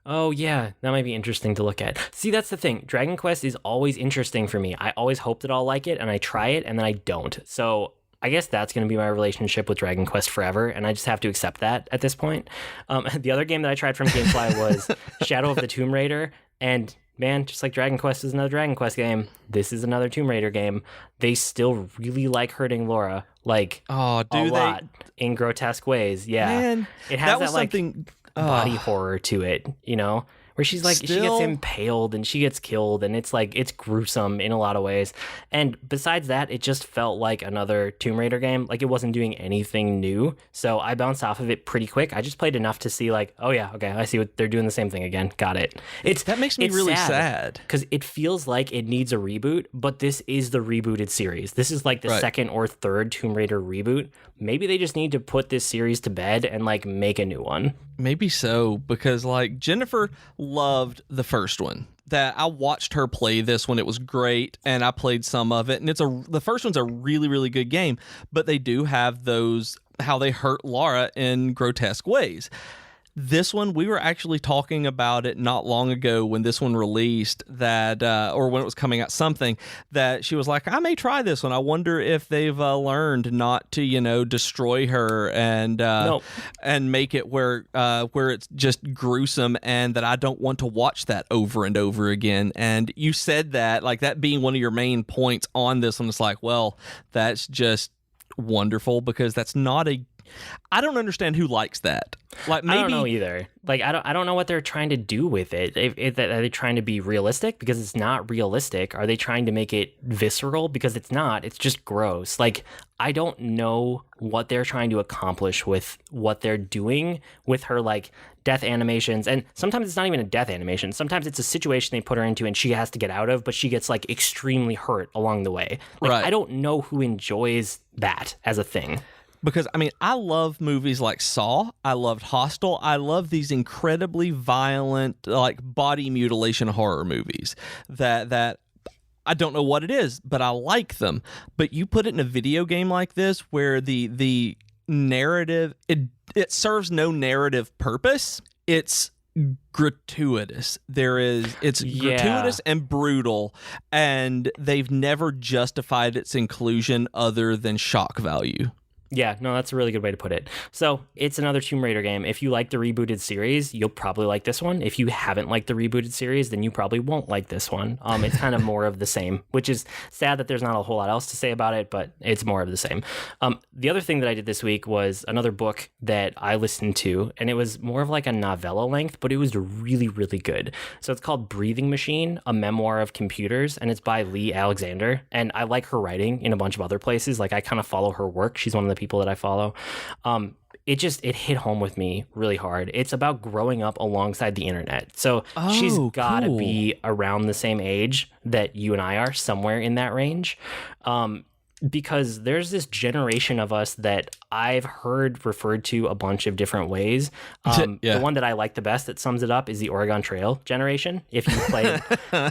Oh, yeah. That might be interesting to look at. See, that's the thing. Dragon Quest is always interesting for me. I always hope that I'll like it, and I try it, and then I don't. So I guess that's going to be my relationship with Dragon Quest forever, and I just have to accept that at this point. The other game that I tried from GameFly was Shadow of the Tomb Raider, and man, just like Dragon Quest is another Dragon Quest game, this is another Tomb Raider game. They still really like hurting Laura, like, a lot, in grotesque ways. Yeah, man, it has that like something body horror to it, you know, where she's like, she gets impaled and she gets killed, and it's like, it's gruesome in a lot of ways. And besides that, it just felt like another Tomb Raider game. Like, it wasn't doing anything new, so I bounced off of it pretty quick. I just played enough to see like, oh yeah, okay, I see what they're doing, the same thing again, got it. That makes me really sad because it feels like it needs a reboot, but this is the rebooted series. This is like the second or third Tomb Raider reboot. Maybe they just need to put this series to bed and like make a new one. Maybe so, because like Jennifer loved the first one. That I watched her play this one. It was great, and I played some of it, and the first one's a really, really good game, but they do have those, how they hurt Laura in grotesque ways. This one, we were actually talking about it not long ago when this one released, that or when it was coming out, something that she was like, I may try this one. I wonder if they've learned not to, destroy her and make it where it's just gruesome, and that I don't want to watch that over and over again. And you said that, like, that being one of your main points on this one. It's like, well, that's just wonderful, because that's not I don't understand who likes that. Like, maybe, I don't know either. Like, I don't know what they're trying to do with it. Are they trying to be realistic? Because it's not realistic. Are they trying to make it visceral? Because it's not. It's just gross. Like, I don't know what they're trying to accomplish with what they're doing with her, like, death animations. And sometimes it's not even a death animation. Sometimes it's a situation they put her into and she has to get out of, but she gets, like, extremely hurt along the way. Like, I don't know who enjoys that as a thing. Because, I mean, I love movies like Saw. I loved Hostel. I love these incredibly violent, like, body mutilation horror movies that I don't know what it is, but I like them. But you put it in a video game like this, where the narrative, it serves no narrative purpose. It's gratuitous. Gratuitous and brutal, and they've never justified its inclusion other than shock value. Yeah, no, that's a really good way to put it. So it's another Tomb Raider game. If you like the rebooted series, you'll probably like this one. If you haven't liked the rebooted series, then you probably won't like this one. It's kind of more of the same, which is sad that there's not a whole lot else to say about it, but it's more of the same. The other thing that I did this week was another book that I listened to, and it was more of like a novella length, but it was really, really good. So it's called Breathing Machine, a memoir of computers, and it's by Lee Alexander. And I like her writing in a bunch of other places. Like, I kind of follow her work. She's one of the people that I follow. it hit home with me really hard. It's about growing up alongside the internet. So she's got to be around the same age that you and I are, somewhere in that range. Because there's this generation of us that I've heard referred to a bunch of different ways. The one that I like the best that sums it up is the Oregon Trail generation. If you played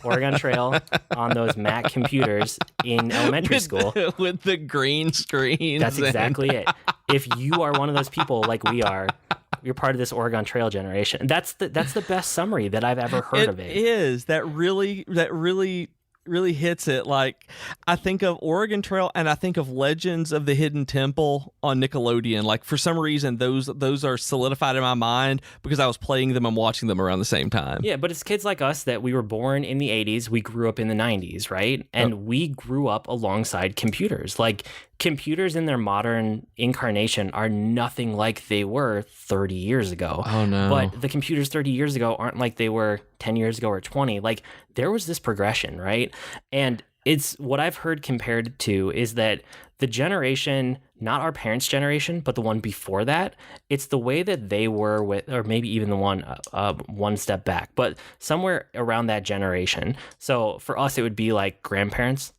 Oregon Trail on those Mac computers in elementary school. With the green screens. That's exactly it. If you are one of those people like we are, you're part of this Oregon Trail generation. That's the best summary that I've ever heard of it. It is. That really hits it. Like, I think of Oregon Trail and I think of Legends of the Hidden Temple on Nickelodeon. Like, for some reason those are solidified in my mind because I was playing them and watching them around the same time. Yeah, but it's kids like us that we were born in the 80s, we grew up in the 90s, right? And we grew up alongside computers. Like, computers in their modern incarnation are nothing like they were 30 years ago. Oh, no. But the computers 30 years ago aren't like they were 10 years ago or 20. Like, there was this progression, right? And it's what I've heard compared to is that the generation, not our parents' generation, but the one before that, it's the way that they were with, or maybe even the one step back, but somewhere around that generation. So for us, it would be like grandparents,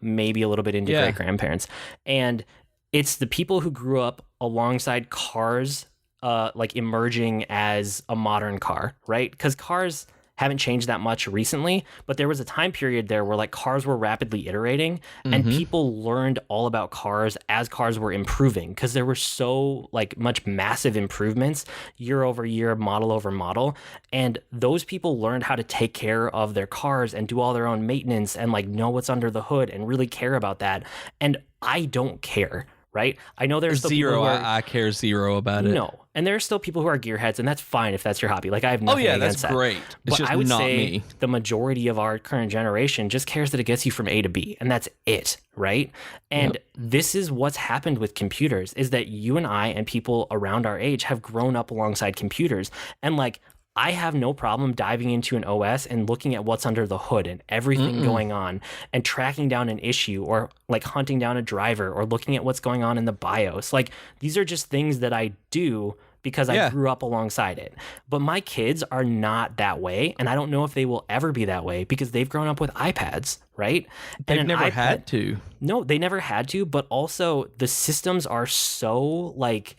maybe a little bit into great grandparents. And it's the people who grew up alongside cars, like emerging as a modern car, right? Because cars haven't changed that much recently, but there was a time period there where like cars were rapidly iterating and people learned all about cars as cars were improving because there were so like much massive improvements year over year, model over model. And those people learned how to take care of their cars and do all their own maintenance and like know what's under the hood and really care about that. And I don't care. Right? I know there's still zero. People who are, I care zero about it. No, and there are still people who are gearheads, and that's fine if that's your hobby. Like I have nothing against that. Oh yeah, that's great. It's but just I would not say me. The majority of our current generation just cares that it gets you from A to B, and that's it, right? And this is what's happened with computers: is that you and I and people around our age have grown up alongside computers, and like. I have no problem diving into an OS and looking at what's under the hood and everything going on and tracking down an issue or like hunting down a driver or looking at what's going on in the BIOS. Like these are just things that I do because I grew up alongside it. But my kids are not that way. And I don't know if they will ever be that way because they've grown up with iPads, right? They've never had to. No, they never had to. But also the systems are so like,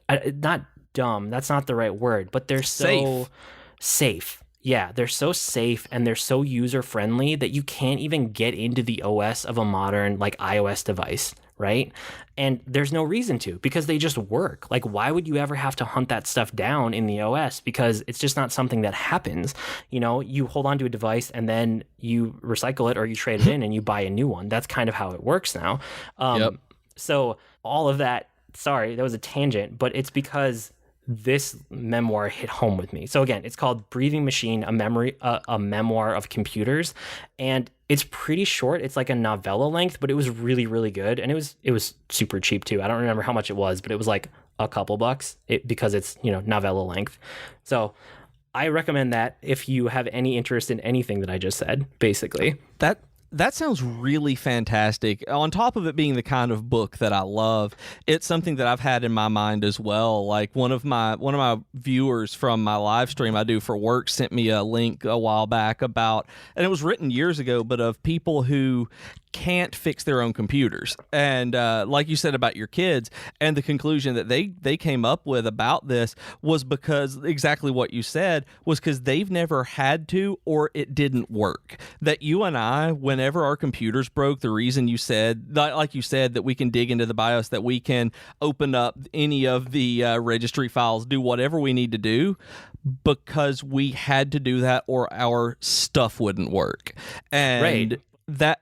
not dumb, that's not the right word, but they're so safe. Yeah, they're so safe and they're so user friendly that you can't even get into the OS of a modern like iOS device, right? And there's no reason to because they just work. Like why would you ever have to hunt that stuff down in the OS? Because it's just not something that happens. You hold on to a device and then you recycle it or you trade it in and you buy a new one. That's kind of how it works now. So all of that, sorry, that was a tangent, but it's because this memoir hit home with me. So again, it's called Breathing Machine, a memoir of computers, and it's pretty short. It's like a novella length, but it was really, really good, and it was super cheap too. I don't remember how much it was, but it was like a couple bucks because it's novella length. So I recommend that if you have any interest in anything that I just said. Basically, That sounds really fantastic. On top of it being the kind of book that I love, it's something that I've had in my mind as well. Like one of my viewers from my live stream I do for work sent me a link a while back about, and it was written years ago, but of people who can't fix their own computers. And like you said about your kids, and the conclusion that they came up with about this was because exactly what you said was because they've never had to or it didn't work. That you and I, whenever our computers broke, the reason you said, like you said, that we can dig into the BIOS, that we can open up any of the registry files, do whatever we need to do, because we had to do that or our stuff wouldn't work. And right.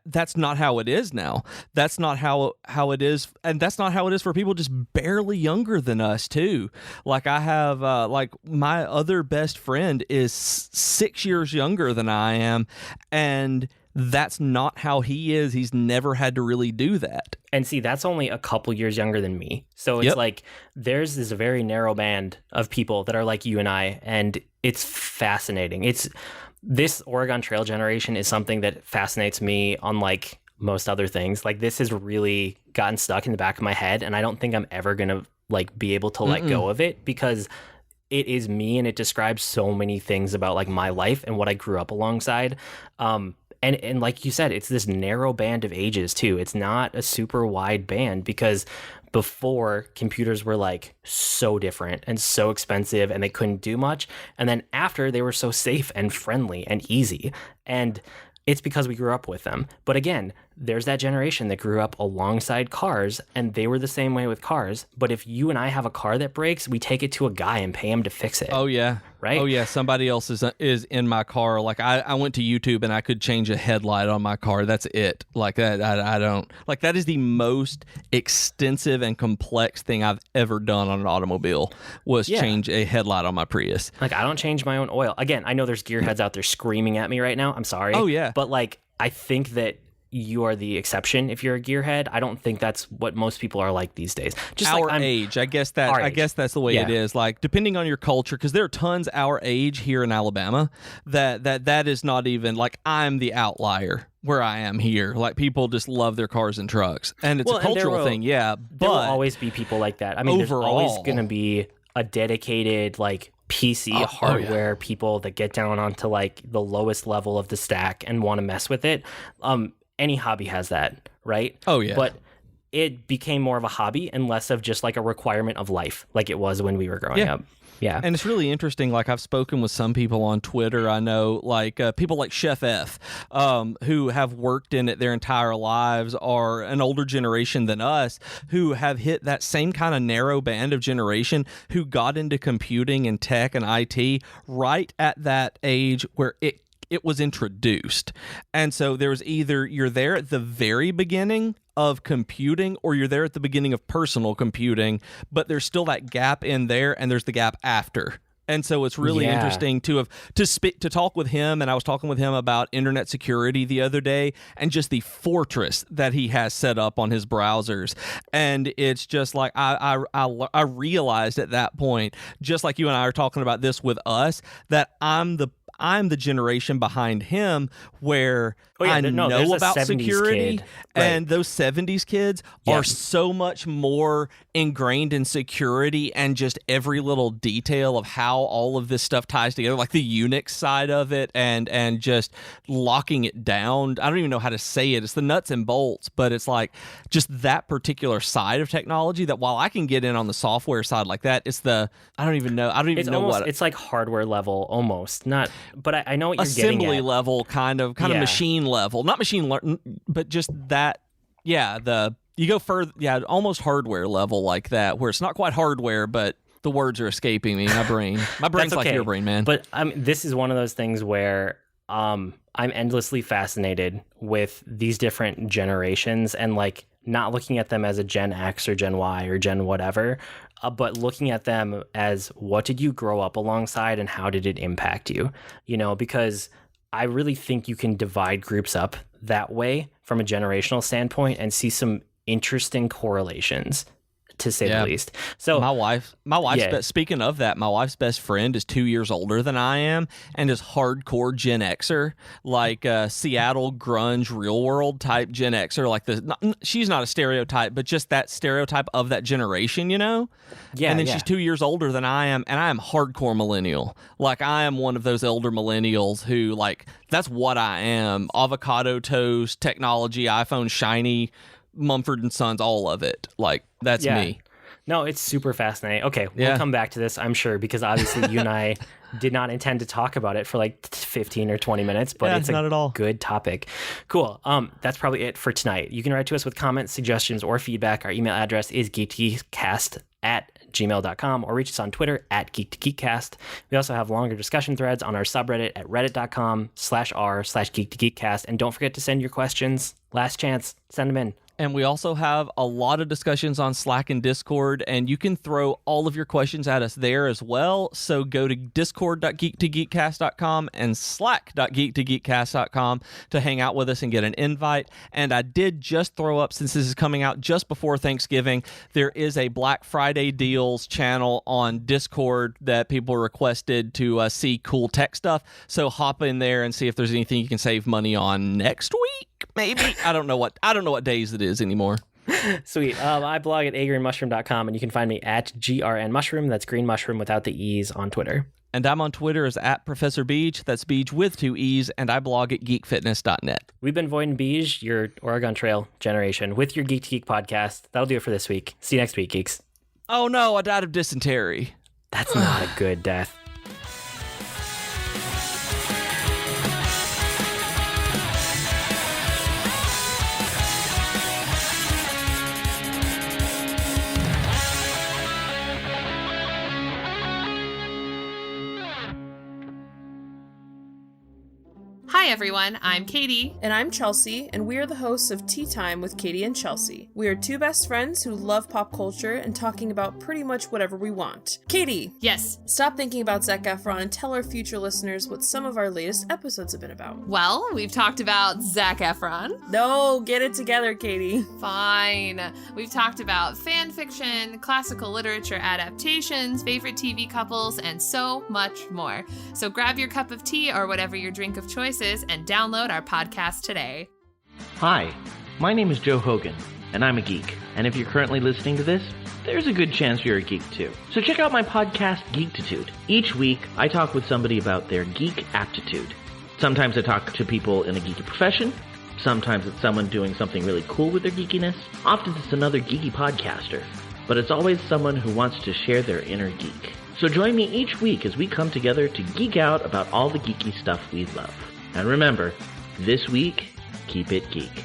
That's not how it is now. That's not how it is, and that's not how it is for people just barely younger than us too. Like I have like my other best friend is 6 years younger than I am, and that's not how he is. He's never had to really do that. And see, that's only a couple years younger than me. So it's like there's this very narrow band of people that are like you and I, and it's fascinating. This Oregon Trail generation is something that fascinates me unlike most other things. Like this has really gotten stuck in the back of my head, and I don't think I'm ever going to like be able to let go of it, because it is me and it describes so many things about like my life and what I grew up alongside. And like you said, it's this narrow band of ages too. It's not a super wide band, because before, computers were like so different and so expensive and they couldn't do much. And then after, they were so safe and friendly and easy. And it's because we grew up with them. But again, there's that generation that grew up alongside cars, and they were the same way with cars. But if you and I have a car that breaks, we take it to a guy and pay him to fix it. Oh, yeah. Right? Oh, yeah. Somebody else is in my car. Like, I went to YouTube and I could change a headlight on my car. That's it. Like, that, I don't... Like, that is the most extensive and complex thing I've ever done on an automobile, was change a headlight on my Prius. Like, I don't change my own oil. Again, I know there's gearheads out there screaming at me right now. I'm sorry. Oh, yeah. But, like, I think that you are the exception if you're a gearhead. I don't think that's what most people are like these days. Just our like age, I guess that's the way it is. Like, depending on your culture, because there are tons our age here in Alabama that is not even like, I'm the outlier where I am here. Like, people just love their cars and trucks, and it's a cultural thing. Yeah, but there will always be people like that. I mean, there's always going to be a dedicated like PC hardware people that get down onto like the lowest level of the stack and want to mess with it. Any hobby has that, right? Oh, yeah. But it became more of a hobby and less of just like a requirement of life, like it was when we were growing up. Yeah. And it's really interesting. Like, I've spoken with some people on Twitter. I know, like, people like Chef F, who have worked in it their entire lives, are an older generation than us, who have hit that same kind of narrow band of generation, who got into computing and tech and IT right at that age where it was introduced. And so there was either you're there at the very beginning of computing, or you're there at the beginning of personal computing, but there's still that gap in there, and there's the gap after. And so it's really interesting to talk with him. And I was talking with him about internet security the other day, and just the fortress that he has set up on his browsers. And it's just like, I realized at that point, just like you and I are talking about this with us, that I'm the generation behind him where I know about security, and those 70s kids are so much more ingrained in security and just every little detail of how all of this stuff ties together, like the Unix side of it, and just locking it down. I don't even know how to say it. It's the nuts and bolts, but it's like just that particular side of technology that, while I can get in on the software side like that, it's the, I don't even know it's like hardware level almost, not, but I know what you're assembly getting at. Level kind of machine level, not machine learn, but just that. You go further, almost hardware level like that, where it's not quite hardware, but the words are escaping me. My brain's like your brain, man. But this is one of those things where I'm endlessly fascinated with these different generations, and like not looking at them as a Gen X or Gen Y or Gen whatever, but looking at them as, what did you grow up alongside and how did it impact you? You know, because I really think you can divide groups up that way from a generational standpoint and see some interesting correlations, to say the least. So my wife's speaking of that, my wife's best friend is 2 years older than I am, and is hardcore Gen Xer, like Seattle grunge, real world type Gen Xer. Like she's not a stereotype, but just that stereotype of that generation, you know? Yeah. And then she's 2 years older than I am, and I am hardcore millennial. Like, I am one of those elder millennials who, like, that's what I am. Avocado toast, technology, iPhone, shiny, Mumford & Sons, all of it. Like, that's me. No, it's super fascinating. Okay, we'll come back to this, I'm sure, because obviously you and I did not intend to talk about it for like 15 or 20 minutes, but it's not at all good topic. Cool. That's probably it for tonight. You can write to us with comments, suggestions, or feedback. Our email address is geektogeekcast@gmail.com, or reach us on Twitter @geektogeekcast. We also have longer discussion threads on our subreddit at reddit.com/r/geektogeekcast. And don't forget to send your questions. Last chance. Send them in. And we also have a lot of discussions on Slack and Discord, and you can throw all of your questions at us there as well. So go to discord.geektogeekcast.com and slack.geektogeekcast.com to hang out with us and get an invite. And I did just throw up, since this is coming out just before Thanksgiving, there is a Black Friday deals channel on Discord that people requested to see cool tech stuff. So hop in there and see if there's anything you can save money on next week. Maybe. I don't know what days it is anymore. Sweet. I blog at agreenmushroom.com, and you can find me at grnmushroom. That's green mushroom without the E's on Twitter. And I'm on Twitter as at Professor Beej. That's Beej with 2 E's, and I blog at geekfitness.net. We've been Void and Beej, your Oregon Trail generation, with your Geek to Geek podcast. That'll do it for this week. See you next week, geeks. Oh no, I died of dysentery. That's not a good death. Hi everyone, I'm Katie. And I'm Chelsea, and we are the hosts of Tea Time with Katie and Chelsea. We are two best friends who love pop culture and talking about pretty much whatever we want. Katie! Yes? Stop thinking about Zac Efron and tell our future listeners what some of our latest episodes have been about. Well, we've talked about Zac Efron. No, get it together, Katie. Fine. We've talked about fan fiction, classical literature adaptations, favorite TV couples, and so much more. So grab your cup of tea or whatever your drink of choice is and download our podcast today. Hi, my name is Joe Hogan, and I'm a geek. And if you're currently listening to this, there's a good chance you're a geek too. So check out my podcast, Geektitude. Each week, I talk with somebody about their geek aptitude. Sometimes I talk to people in a geeky profession. Sometimes it's someone doing something really cool with their geekiness. Often it's another geeky podcaster. But it's always someone who wants to share their inner geek. So join me each week as we come together to geek out about all the geeky stuff we love. And remember, this week, keep it geek.